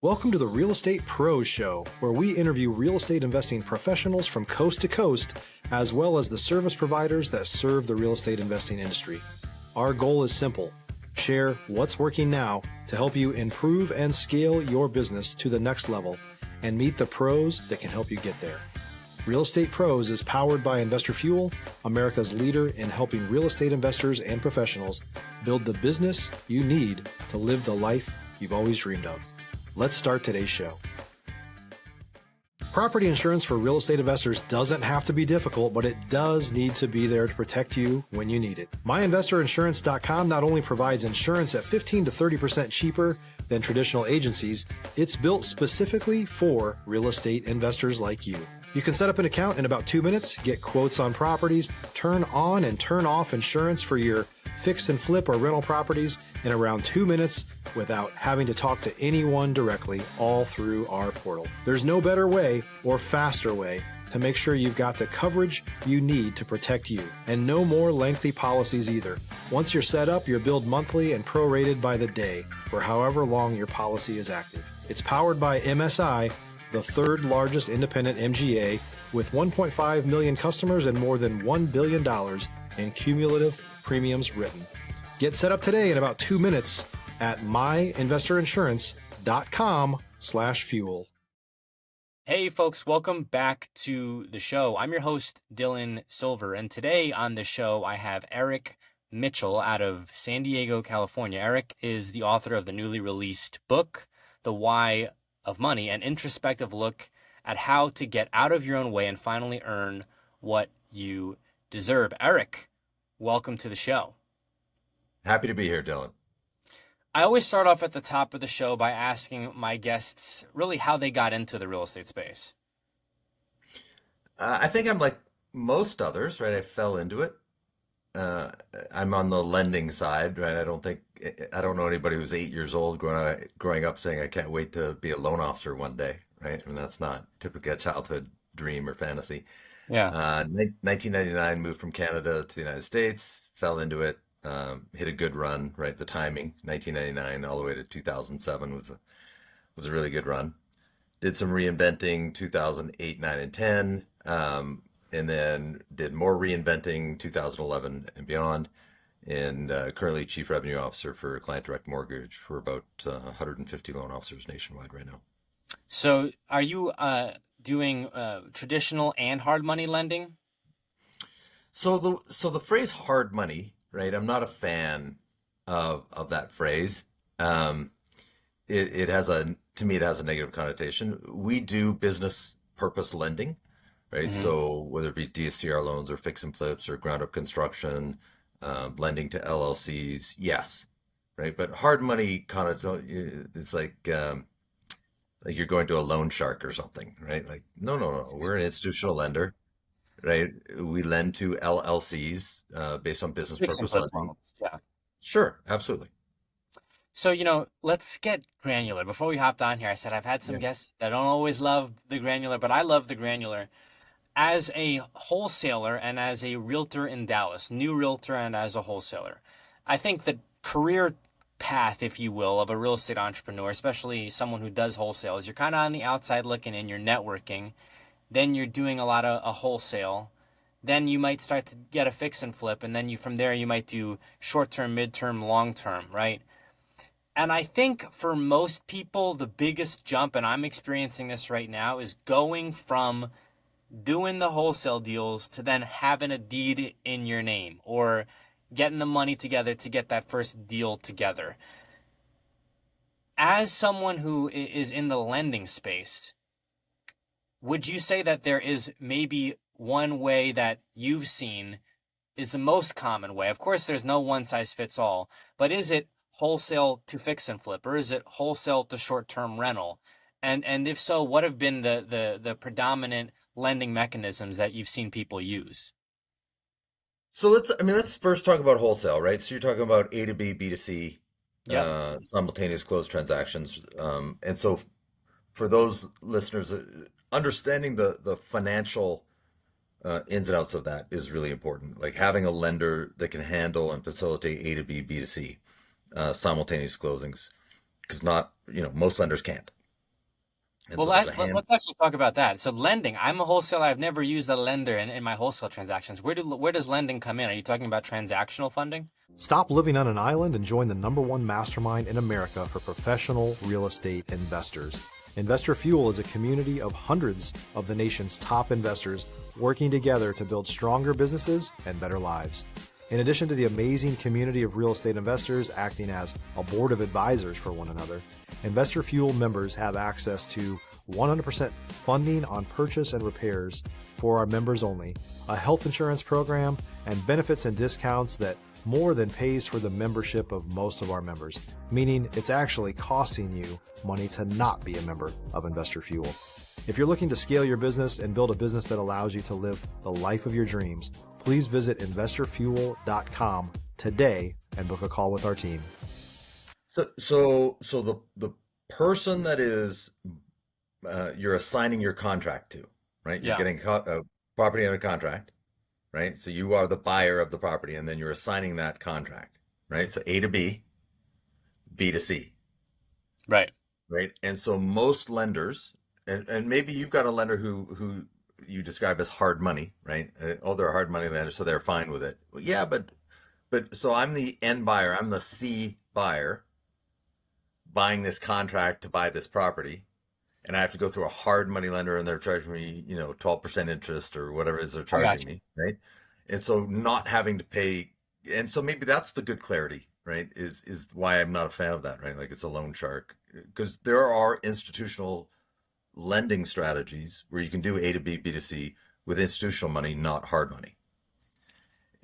Welcome to the Real Estate Pros Show, where we interview real estate investing professionals from coast to coast, as well as the service providers that serve the real estate investing industry. Our goal is simple: share what's working now to help you improve and scale your business to the next level and meet the pros that can help you get there. Real Estate Pros is powered by Investor Fuel, America's leader in helping real estate investors and professionals build the business you need to live the life you've always dreamed of. Let's start today's show. Property insurance for real estate investors doesn't have to be difficult, but it does need to be there to protect you when you need it. MyInvestorInsurance.com not only provides insurance at 15 to 30% cheaper than traditional agencies, it's built specifically for real estate investors like you. You can set up an account in about 2 minutes, get quotes on properties, turn on and turn off insurance for your fix and flip or rental properties in around 2 minutes without having to talk to anyone directly, all through our portal. There's no better way or faster way to make sure you've got the coverage you need to protect you, and no more lengthy policies either. Once you're set up, you're billed monthly and prorated by the day for however long your policy is active. It's powered by MSI, the third largest independent MGA, with 1.5 million customers and more than $1 billion in cumulative premiums written. Get set up today in about 2 minutes at myinvestorinsurance.com/fuel. Hey folks, welcome back to the show. I'm your host, Dylan Silver, and today on the show I have Eric Mitchell out of San Diego, California. Eric is the author of the newly released book, The Why of Money, an introspective look at how to get out of your own way and finally earn what you deserve. Eric, welcome to the show. Happy to be here, Dylan. I always start off at the top of the show by asking my guests really how they got into the real estate space. I think I'm like most others, right? I fell into it. I'm on the lending side, right? I don't know anybody who's 8 years old growing up saying, I can't wait to be a loan officer one day, right? I mean, that's not typically a childhood dream or fantasy. Yeah. 1999, moved from Canada to the United States, fell into it, hit a good run, right? The timing, 1999 all the way to 2007 was a really good run. Did some reinventing 2008, 9, and 10, and then did more reinventing 2011 and beyond, and currently Chief Revenue Officer for Client Direct Mortgage. We're about 150 loan officers nationwide right now. So are you doing traditional and hard money lending? So the phrase hard money, right? I'm not a fan of that phrase. It has to me, it has a negative connotation. We do business purpose lending, right? Mm-hmm. So whether it be DSCR loans or fix and flips or ground up construction, lending to LLCs, yes, right? But hard money it's like you're going to a loan shark or something, right? Like, no. We're an institutional lender, right? We lend to LLCs based on business Fix and purpose flip lending. loans, yeah. Sure, absolutely. So, let's get granular. Before we hopped on here, I said I've had some guests that don't always love the granular, but I love the granular. As a wholesaler and as a realtor in Dallas, new realtor and as a wholesaler, I think the career path, if you will, of a real estate entrepreneur, especially someone who does wholesale, is you're kind of on the outside looking in, you're networking, then you're doing a lot of a wholesale, then you might start to get a fix and flip, and then from there you might do short-term, mid-term, long-term, right? And I think for most people, the biggest jump, and I'm experiencing this right now, is going from doing the wholesale deals to then having a deed in your name or getting the money together to get that first deal together. As someone who is in the lending space, would you say that there is maybe one way that you've seen is the most common way? Of course, there's no one size fits all, but is it wholesale to fix and flip, or is it wholesale to short-term rental? And if so, what have been the predominant lending mechanisms that you've seen people use? So let's first talk about wholesale, right? So you're talking about A to B, B to C, simultaneous close transactions. And so for those listeners, understanding the financial ins and outs of that is really important. Like having a lender that can handle and facilitate A to B, B to C, simultaneous closings, because most lenders can't, And Well, so there's a let's actually talk about that. So lending, I'm a wholesaler. I've never used a lender in my wholesale transactions. Where does lending come in? Are you talking about transactional funding? Stop living on an island and join the #1 mastermind in America for professional real estate investors. Investor Fuel is a community of hundreds of the nation's top investors working together to build stronger businesses and better lives. In addition to the amazing community of real estate investors acting as a board of advisors for one another, Investor Fuel members have access to 100% funding on purchase and repairs for our members only, a health insurance program, and benefits and discounts that more than pays for the membership of most of our members, meaning it's actually costing you money to not be a member of Investor Fuel. If you're looking to scale your business and build a business that allows you to live the life of your dreams, please visit investorfuel.com today and book a call with our team. So the person that is you're assigning your contract to, right? You're Yeah. getting a property under contract, right? So you are the buyer of the property, and then you're assigning that contract, right? So A to B, B to C, Right. right? And so most lenders, and maybe you've got a lender who you describe as hard money, right? Oh, they're a hard money lender, so they're fine with it. Well, yeah, but so I'm the end buyer, I'm the C buyer buying this contract to buy this property, and I have to go through a hard money lender, and they're charging me, 12% interest or whatever it is they're I got charging you. me, right? And so not having to pay, and so maybe that's the good clarity, right? Is why I'm not a fan of that, right? Like it's a loan shark, because there are institutional lending strategies where you can do A to B, B to C with institutional money, not hard money.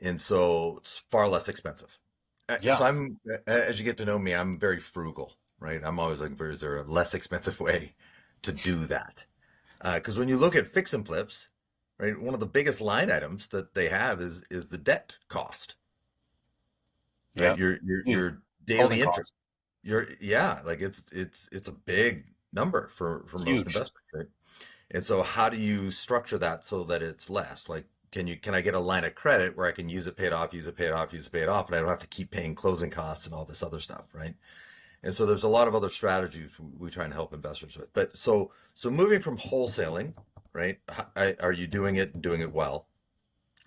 And so it's far less expensive. Yeah. So as you get to know me, I'm very frugal, right? I'm always looking for, is there a less expensive way to do that? Because when you look at fix and flips, right, one of the biggest line items that they have is the debt cost, right? Yeah. Your Holding daily interest. costs. Yeah, like it's a big number for most Huge. investors, right? And so how do you structure that so that it's less? Like, can I get a line of credit where I can use it, pay it off, use it, pay it off, use it, pay it off, and I don't have to keep paying closing costs and all this other stuff, right? And so there's a lot of other strategies we try and help investors with. But so moving from wholesaling, right? Are you doing it and doing it well?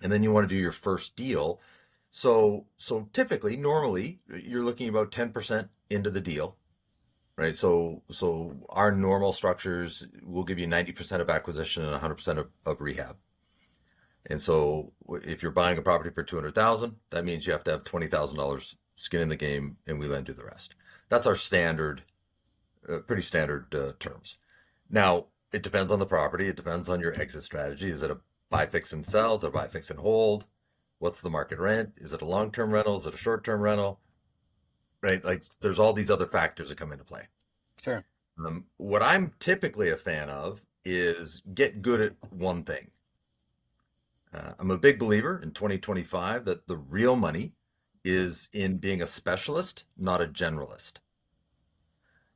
And then you want to do your first deal. So typically, normally, you're looking about 10% into the deal, right? So our normal structures will give you 90% of acquisition and 100% of rehab. And so if you're buying a property for 200,000, that means you have to have $20,000 skin in the game, and we lend you the rest. That's our standard, pretty standard terms. Now, it depends on the property. It depends on your exit strategy. Is it a buy, fix, and sell? Is it a buy, fix, and hold? What's the market rent? Is it a long-term rental? Is it a short-term rental? Right? Like there's all these other factors that come into play. Sure. What I'm typically a fan of is get good at one thing. I'm a big believer in 2025 that the real money is in being a specialist, not a generalist.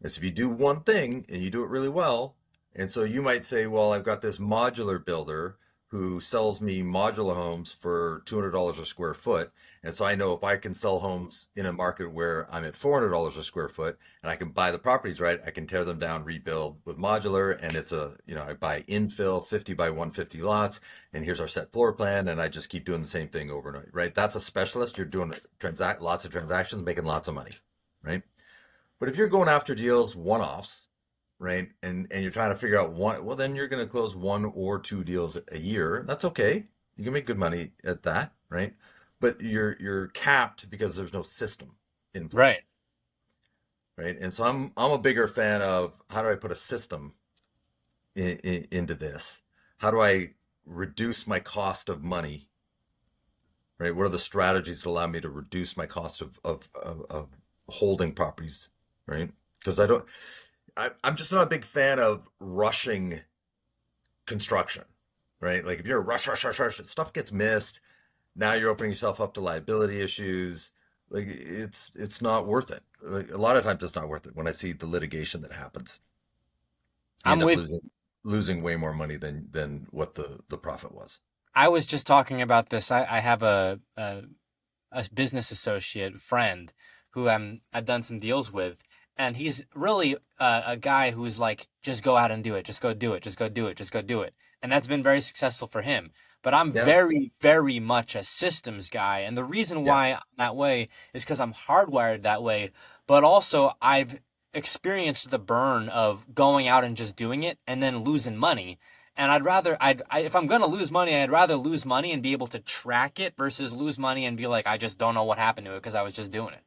And so if you do one thing and you do it really well, and so you might say, well, I've got this modular builder who sells me modular homes for $200 a square foot. And so I know if I can sell homes in a market where I'm at $400 a square foot and I can buy the properties right, I can tear them down, rebuild with modular. And it's I buy infill 50 by 150 lots. And here's our set floor plan. And I just keep doing the same thing over and over, right? That's a specialist. You're doing lots of transactions, making lots of money, right? But if you're going after deals, one-offs, right? And you're trying to figure out one, well, then you're going to close one or two deals a year. That's okay. You can make good money at that, right? But you're capped because there's no system in play, Right. right? And so I'm a bigger fan of how do I put a system into this? How do I reduce my cost of money, right? What are the strategies that allow me to reduce my cost of holding properties, right? Because I'm just not a big fan of rushing construction, right? Like if you're a rush, stuff gets missed. Now you're opening yourself up to liability issues. Like it's not worth it. Like, a lot of times it's not worth it when I see the litigation that happens. You I'm end up with losing way more money than what the profit was. I was just talking about this. I have a business associate friend who I've done some deals with, and he's really a guy who's like, just go out and do it, just go do it, just go do it, just go do it, and that's been very successful for him. But I'm Yeah. very, very much a systems guy, and the reason Yeah. why I'm that way is because I'm hardwired that way. But also, I've experienced the burn of going out and just doing it and then losing money. And I'd rather, if I'm gonna lose money, I'd rather lose money and be able to track it versus lose money and be like, I just don't know what happened to it because I was just doing it.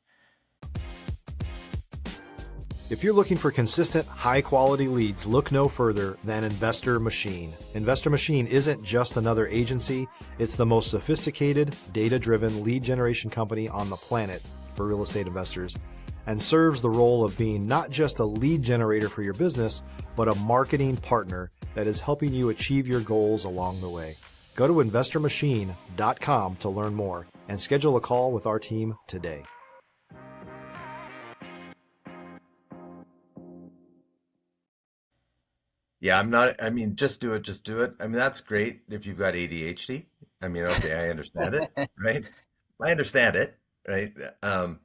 If you're looking for consistent, high-quality leads, look no further than Investor Machine. Investor Machine isn't just another agency, it's the most sophisticated, data-driven lead generation company on the planet for real estate investors, and serves the role of being not just a lead generator for your business, but a marketing partner that is helping you achieve your goals along the way. Go to investormachine.com to learn more and schedule a call with our team today. Yeah, I'm not, I mean, just do it, just do it. I mean, that's great if you've got ADHD. I mean, okay, I understand it, right? I understand it, right? Um,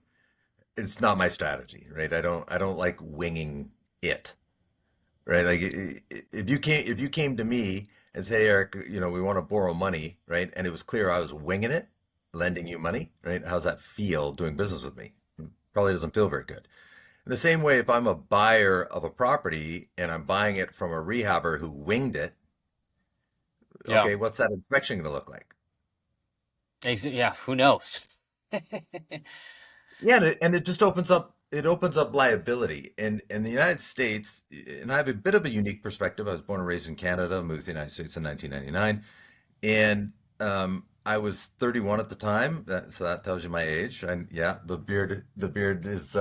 it's not my strategy, right? I don't like winging it, right? Like if you came to me and say, "Hey, Eric, we want to borrow money," right? And it was clear I was winging it, lending you money, right? How's that feel doing business with me? Probably doesn't feel very good. In the same way, if I'm a buyer of a property and I'm buying it from a rehabber who winged it, Yeah. okay, what's that inspection going to look like? Yeah, who knows? Yeah, and it just opens up liability. And in the United States, and I have a bit of a unique perspective. I was born and raised in Canada, moved to the United States in 1999, and I was 31 at the time. So that tells you my age. And yeah, the beard is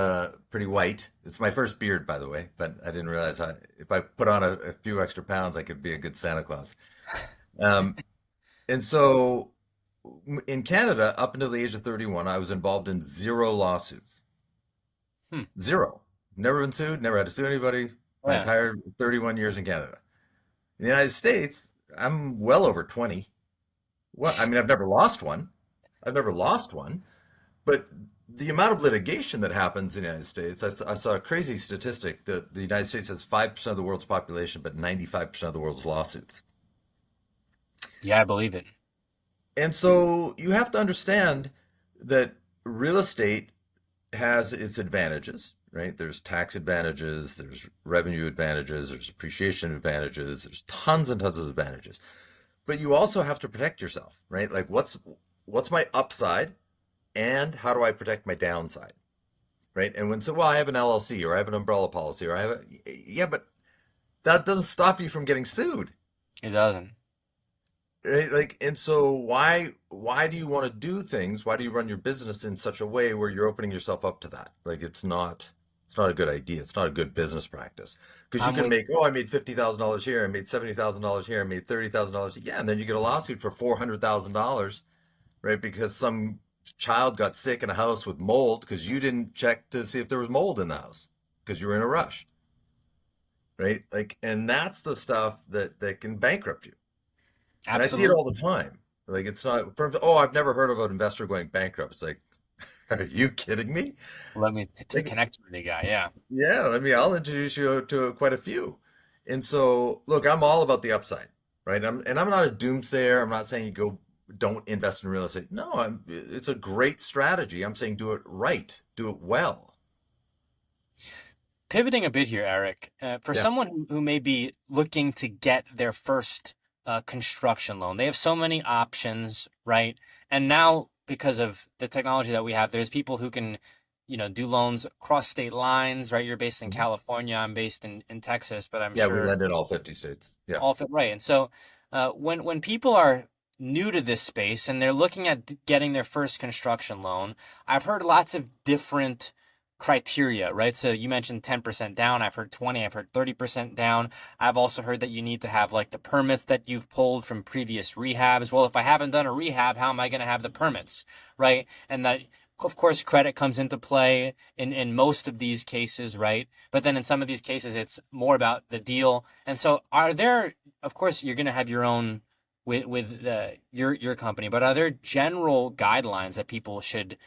pretty white. It's my first beard, by the way, but I didn't realize if I put on a few extra pounds, I could be a good Santa Claus. Um, and so in Canada, up until the age of 31, I was involved in zero lawsuits. Hmm. Zero. Never been sued, never had to sue anybody my Yeah. entire 31 years in Canada. In the United States, I'm well over 20. Well, I mean, I've never lost one. I've never lost one. But the amount of litigation that happens in the United States, I saw a crazy statistic that the United States has 5% of the world's population, but 95% of the world's lawsuits. Yeah, I believe it. And so you have to understand that real estate has its advantages, right? There's tax advantages, there's revenue advantages, there's appreciation advantages, there's tons and tons of advantages. But you also have to protect yourself, right? Like what's my upside and how do I protect my downside, right? And when so well, I have an LLC or I have an umbrella policy or I have a yeah, but that doesn't stop you from getting sued. It doesn't. Right? Like, and so why do you want to do things? Why do you run your business in such a way where you're opening yourself up to that? Like, it's not a good idea. It's not a good business practice because you I'm can with make, oh, I made $50,000 here, I made $70,000 here, I made $30,000. Yeah, and then you get a lawsuit for $400,000, right? Because some child got sick in a house with mold because you didn't check to see if there was mold in the house because you were in a rush, right? Like, and that's the stuff that can bankrupt you. And I see it all absolutely. the time. Like it's not, oh, I've never heard of an investor going bankrupt. It's like, are you kidding me? Let me to Like, connect with the guy. Yeah. yeah, I mean, I'll introduce you to quite a few. And so, look, I'm all about the upside, right? I'm not a doomsayer. I'm not saying you go don't invest in real estate. No, it's a great strategy. I'm saying do it right, do it well. Pivoting a bit here, Eric, for Yeah. someone who may be looking to get their first construction loan, they have so many options, right? And now, because of the technology that we have, there's people who can, do loans across state lines, right? You're based in Mhm. California, I'm based in Texas, but I'm Yeah, we sure lend in all 50 states. Yeah. all fit right. And so, when people are new to this space and they're looking at getting their first construction loan, I've heard lots of different criteria, right? So you mentioned 10% down. I've heard 20. I've heard 30% down. I've also heard that you need to have like the permits that you've pulled from previous rehabs. Well, if I haven't done a rehab, how am I going to have the permits, right? And that. Of course, credit comes into play in most of these cases, right? But then in some of these cases, it's more about the deal. And so, are there? Of course, you're going to have your own with your company, but are there general guidelines that people should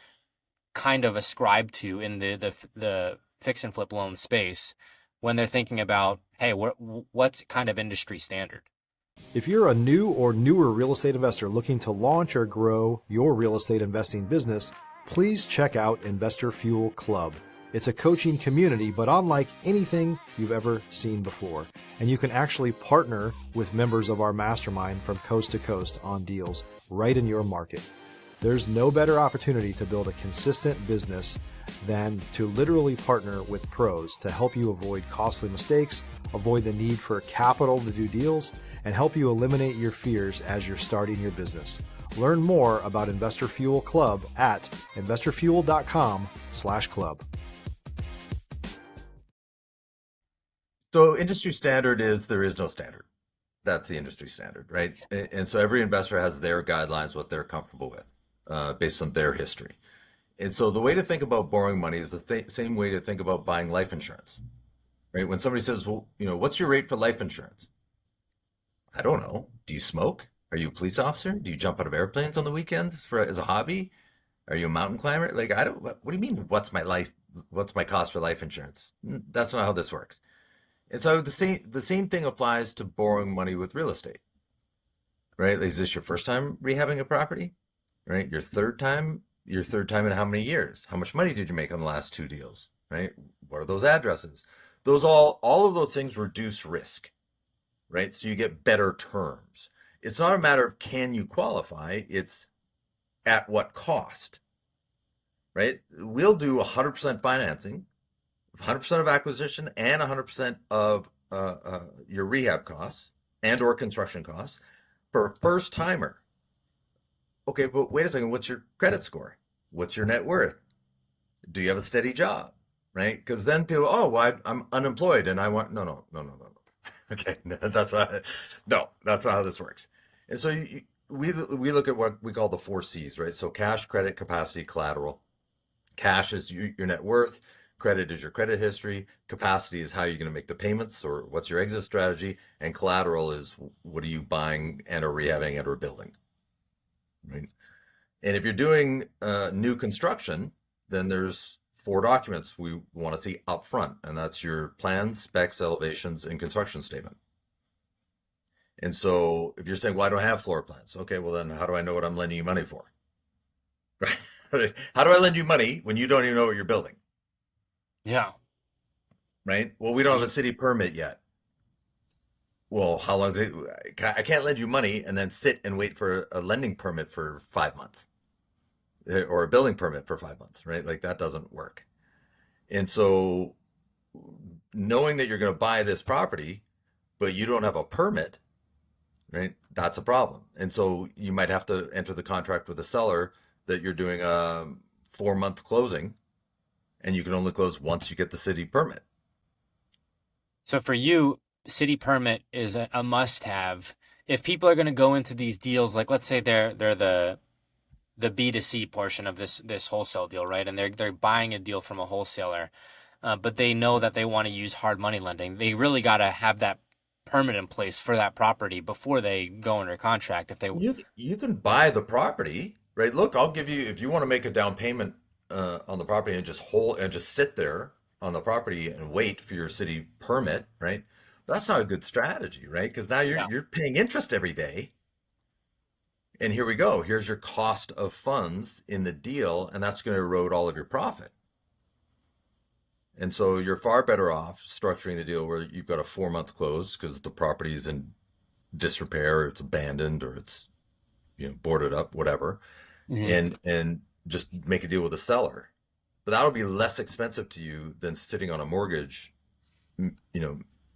kind of ascribe to in the fix and flip loan space when they're thinking about, hey, what's kind of industry standard? If you're a new or newer real estate investor looking to launch or grow your real estate investing business, please check out Investor Fuel Club. It's a coaching community, but unlike anything you've ever seen before. And you can actually partner with members of our mastermind from coast to coast on deals right in your market. There's no better opportunity to build a consistent business than to literally partner with pros to help you avoid costly mistakes, avoid the need for capital to do deals, and help you eliminate your fears as you're starting your business. Learn more about Investor Fuel Club at investorfuel.com/club. So industry standard is there is no standard. That's the industry standard, right? And so every investor has their guidelines, what they're comfortable with, based on their history. And so the way to think about borrowing money is the same way to think about buying life insurance, right? When somebody says, well, what's your rate for life insurance? I don't know. Do you smoke? Are you a police officer? Do you jump out of airplanes on the weekends as a hobby? Are you a mountain climber? Like, what do you mean? What's my cost for life insurance? That's not how this works. And so the same thing applies to borrowing money with real estate, right? Is this your first time rehabbing a property, right? Your third time in how many years? How much money did you make on the last 2 deals, right? What are those addresses? All of those things reduce risk, right? So you get better terms. It's not a matter of can you qualify, it's at what cost, right? We'll do 100% financing, 100% of acquisition, and 100% of your rehab costs and or construction costs for a first timer. Okay, but wait a second, what's your credit score? What's your net worth? Do you have a steady job, right? Because then people, I'm unemployed and I want, no. Okay, that's not how this works. And so we look at what we call the 4 C's, right? So cash, credit, capacity, collateral. Cash is your net worth. Credit is your credit history. Capacity is how you're going to make the payments or what's your exit strategy. And collateral is what are you buying and or rehabbing and or building, right? And if you're doing new construction, then there's 4 documents we want to see up front, and that's your plans, specs, elevations, and construction statement. And so if you're saying, well, I don't have floor plans. Okay, well then how do I know what I'm lending you money for? Right? How do I lend you money when you don't even know what you're building? Yeah. Right? Well, we don't have a city permit yet. Well, how long is it? I can't lend you money and then sit and wait for a lending permit for 5 months or a building permit for 5 months, right? Like that doesn't work. And so knowing that you're going to buy this property, but you don't have a permit, right? That's a problem. And so you might have to enter the contract with the seller that you're doing a 4-month closing and you can only close once you get the city permit. So for you, city permit is a must-have. If people are going to go into these deals, like let's say they're the B2C portion of this wholesale deal, right? And they're buying a deal from a wholesaler, but they know that they want to use hard money lending. They really got to have that permit in place for that property before they go under contract. If they you can buy the property, right? Look, I'll give you if you want to make a down payment on the property and just sit there on the property and wait for your city permit, right? That's not a good strategy, right? Because now you're paying interest every day. And here we go. Here's your cost of funds in the deal, and that's going to erode all of your profit. And so you're far better off structuring the deal where you've got a 4-month close because the property is in disrepair, or it's abandoned, or it's boarded up, whatever, and just make a deal with the seller. But that'll be less expensive to you than sitting on a mortgage,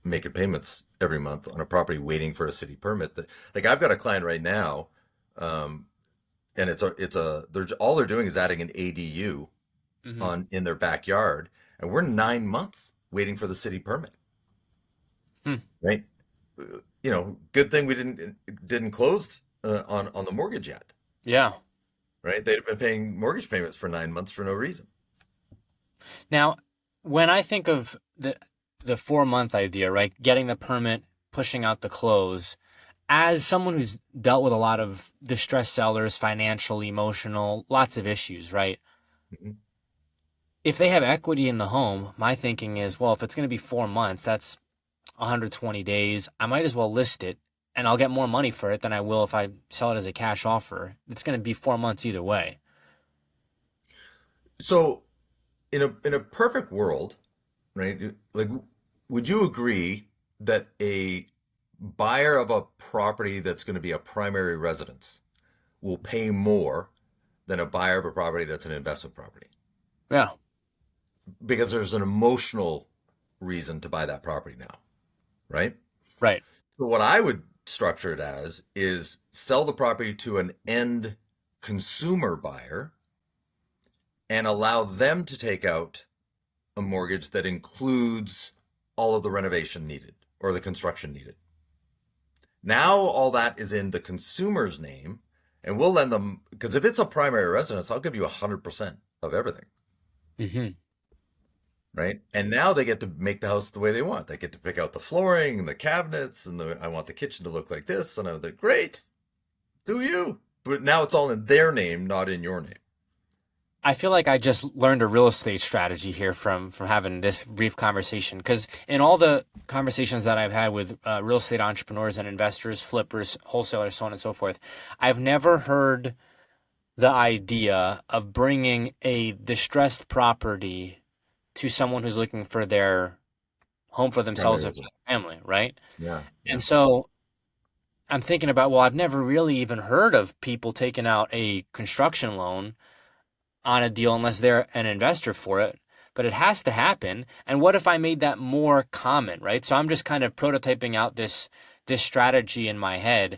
making payments every month on a property waiting for a city permit. Like I've got a client right now, and they're all they're doing is adding an ADU in their backyard, and we're 9 months waiting for the city permit. Right? Good thing we didn't close on the mortgage yet. Yeah. Right? They'd have been paying mortgage payments for 9 months for no reason. Now, when I think of the 4-month idea, right? Getting the permit, pushing out the close, as someone who's dealt with a lot of distressed sellers, financial, emotional, lots of issues, right? if they have equity in the home, my thinking is, well, if it's going to be 4 months, that's 120 days. I might as well list it and I'll get more money for it than I will if I sell it as a cash offer. It's going to be 4 months either way. So in a perfect world, right? Like, would you agree that a buyer of a property that's going to be a primary residence will pay more than a buyer of a property that's an investment property? Yeah. Because there's an emotional reason to buy that property now, right? Right. So what I would structure it as is sell the property to an end consumer buyer and allow them to take out a mortgage that includes all of the renovation needed or the construction needed. Now all that is in the consumer's name, and we'll lend them, because if it's a primary residence, I'll give you 100% of everything, Hmm. right? And now they get to make the house the way they want. They get to pick out the flooring and the cabinets, and I want the kitchen to look like this, and I'm like, great, do you? But now it's all in their name, not in your name. I feel like I just learned a real estate strategy here from having this brief conversation. Because in all the conversations that I've had with real estate entrepreneurs and investors, flippers, wholesalers, so on and so forth, I've never heard the idea of bringing a distressed property to someone who's looking for their home for themselves Primary and for residence. their family, right? Yeah, yeah. And so I'm thinking about, well, I've never really even heard of people taking out a construction loan on a deal unless they're an investor for it. But it has to happen. And what if I made that more common, right? So I'm just kind of prototyping out this strategy in my head.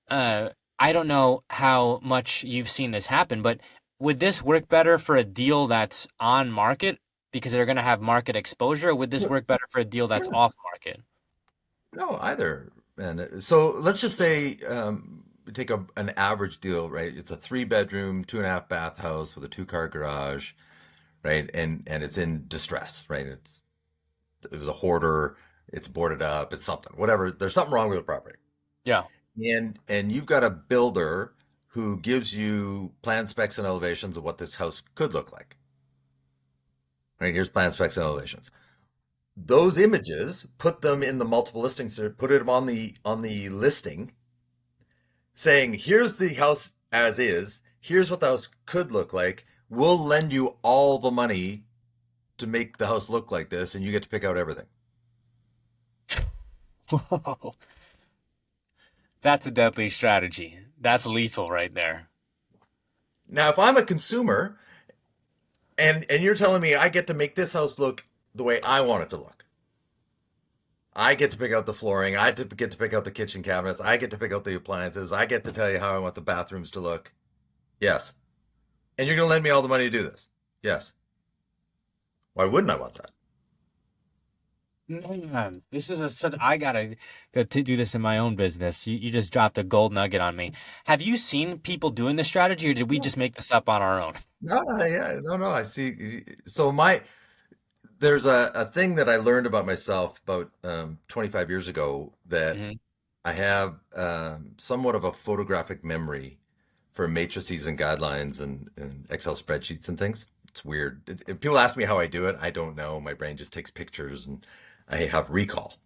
Uh, I don't know how much you've seen this happen, but would this work better for a deal that's on market because they're going to have market exposure? Or would this work better for a deal that's Yeah. off market? No, either. And so let's just say we take an average deal, right? It's a 3 bedroom, 2.5 bath house with a 2 car garage, right? And it's in distress, right? It was a hoarder, it's boarded up, it's something, whatever. There's something wrong with the property, Yeah. and you've got a builder who gives you plan specs and elevations of what this house could look like. Right? Here's plan specs and elevations. Those images, put them in the multiple listings, or put them on the listing, saying, here's the house as is, here's what the house could look like. We'll lend you all the money to make the house look like this, and you get to pick out everything. Whoa. That's a deadly strategy. That's lethal right there. Now, if I'm a consumer and you're telling me I get to make this house look the way I want it to look, I get to pick out the flooring, get to pick out the kitchen cabinets, I get to pick out the appliances, I get to tell you how I want the bathrooms to look. Yes. And you're going to lend me all the money to do this. Yes. Why wouldn't I want that? Man, this is I gotta to do this in my own business. You just dropped a gold nugget on me. Have you seen people doing this strategy, or did we just make this up on our own? No, yeah, no, I see. So there's a thing that I learned about myself about 25 years ago, that Hmm. I have somewhat of a photographic memory for matrices and guidelines and Excel spreadsheets and things. It's weird. If people ask me how I do it, I don't know. My brain just takes pictures, and I have recall.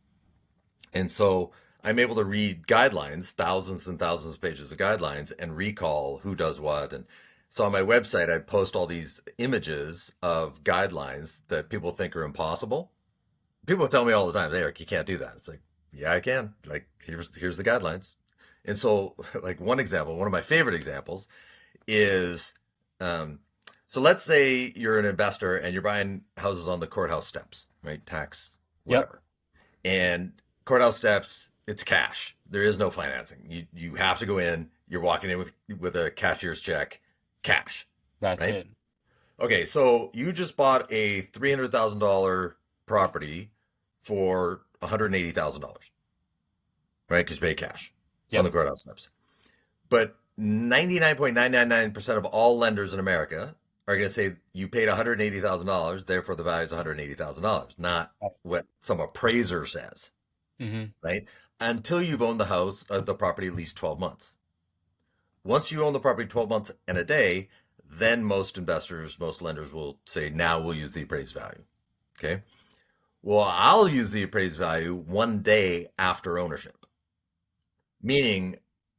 And so I'm able to read guidelines, thousands and thousands of pages of guidelines, and recall who does what. And so on my website, I post all these images of guidelines that people think are impossible. People tell me all the time, Eric, you can't do that. It's like, yeah, I can. Like, here's the guidelines. And so, like, one example, one of my favorite examples is, so let's say you're an investor and you're buying houses on the courthouse steps, right? Tax, Yep. whatever. And courthouse steps, it's cash. There is no financing. You have to go in. You're walking in with a cashier's check, cash, That's right? it. Okay, so you just bought a $300,000 property for $180,000, right? Because you pay cash on Yep. the courthouse steps. But 99.999% of all lenders in America are going to say you paid $180,000, therefore the value is $180,000, not what some appraiser says, Hmm. right? Until you've owned the property at least 12 months. Once you own the property 12 months and a day, then most investors, most lenders will say, now we'll use the appraised value. Okay. Well, I'll use the appraised value 1 day after ownership. Meaning,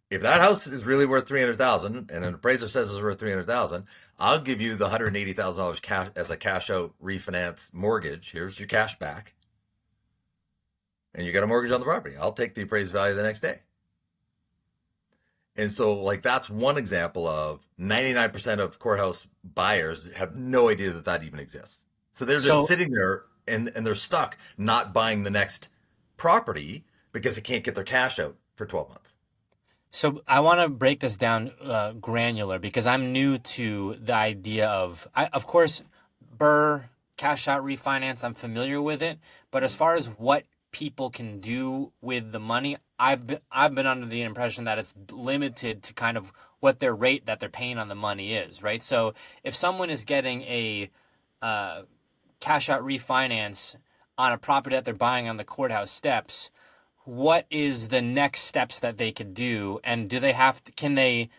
if that house is really worth $300,000 and an appraiser says it's worth $300,000, I'll give you the $180,000 cash as a cash out refinance mortgage. Here's your cash back. And you got a mortgage on the property. I'll take the appraised value the next day. And so, like, that's one example of 99% of courthouse buyers have no idea that that even exists. So they're just sitting there and they're stuck not buying the next property because they can't get their cash out for 12 months. So I want to break this down granular because I'm new to the idea of course, BRRRR, cash out refinance, I'm familiar with it. But as far as what people can do with the money, I've been under the impression that it's limited to kind of what their rate that they're paying on the money is, right? So if someone is getting a cash out refinance on a property that they're buying on the courthouse steps, what is the next steps that they could do? And do they have to, can they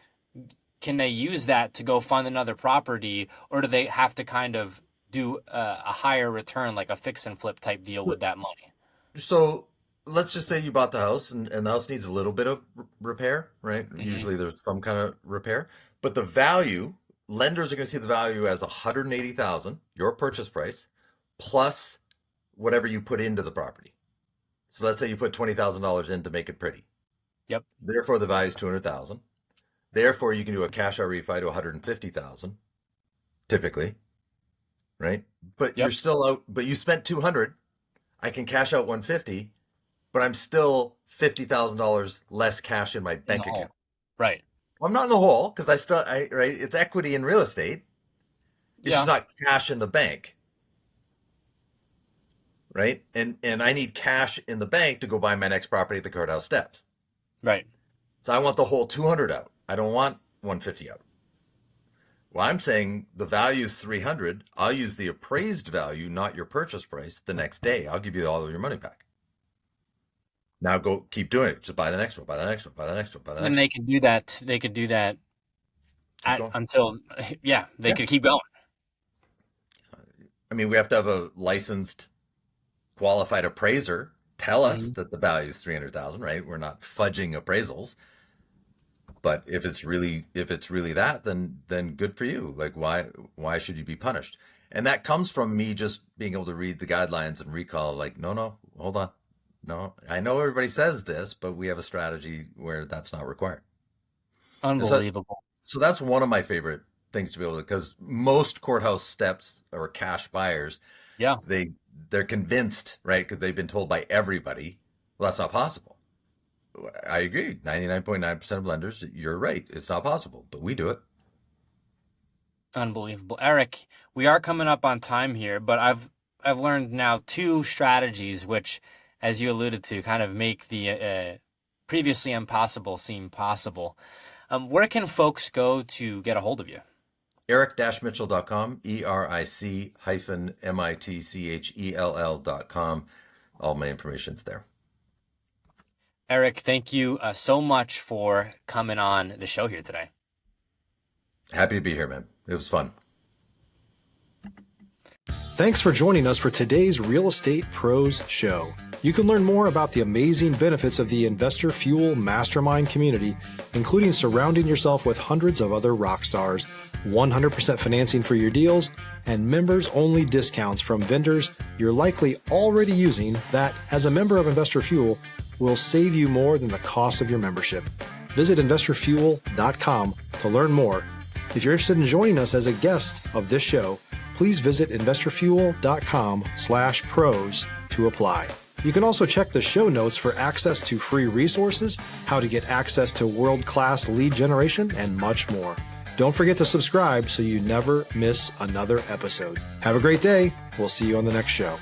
use that to go fund another property, or do they have to kind of do a higher return, like a fix and flip type deal with that money? So let's just say you bought the house and the house needs a little bit of repair, right? Mm-hmm. Usually there's some kind of repair, but the value, lenders are going to see the value as $180,000, your purchase price, plus whatever you put into the property. So let's say you put $20,000 in to make it pretty. Yep. Therefore, the value is $200,000. Therefore, you can do a cash out refi to $150,000, typically, right? But you're still out. But you spent $200. I can cash out $150, but I'm still $50,000 less cash in my bank account. Right. Well, I'm not in the hole because right? It's equity in real estate. It's just not cash in the bank. Right. And I need cash in the bank to go buy my next property at the courthouse steps. Right. So I want the whole 200 out. I don't want 150 out. Well, I'm saying the value is 300. I'll use the appraised value, not your purchase price, the next day. I'll give you all of your money back. Now go keep doing it. Just buy the next one, buy the next one, buy the next one, buy the next one. And they can do that. They could do that until, they could keep going. I mean, we have to have a licensed qualified appraiser tell us that the value is 300,000, right? We're not fudging appraisals. But if it's really that, then good for you. Like, why should you be punished? And that comes from me just being able to read the guidelines and recall, like, no, hold on. No, I know everybody says this, but we have a strategy where that's not required. Unbelievable. So that's one of my favorite things to be able to, because most courthouse steps or cash buyers, they're convinced, right? Because they've been told by everybody, well, that's not possible. I agree. 99.9% of lenders, you're right. It's not possible, but we do it. Unbelievable. Eric, we are coming up on time here, but I've learned now 2 strategies, which, as you alluded to, kind of make the previously impossible seem possible. Where can folks go to get a hold of you? Eric-Mitchell.com, ERIC-MITCHELL.com. All my information's there. Eric, thank you so much for coming on the show here today. Happy to be here, man. It was fun. Thanks for joining us for today's Real Estate Pros Show. You can learn more about the amazing benefits of the Investor Fuel Mastermind community, including surrounding yourself with hundreds of other rock stars, 100% financing for your deals, and members-only discounts from vendors you're likely already using that, as a member of Investor Fuel, will save you more than the cost of your membership. Visit investorfuel.com to learn more. If you're interested in joining us as a guest of this show, please visit investorfuel.com/pros to apply. You can also check the show notes for access to free resources, how to get access to world-class lead generation, and much more. Don't forget to subscribe so you never miss another episode. Have a great day. We'll see you on the next show.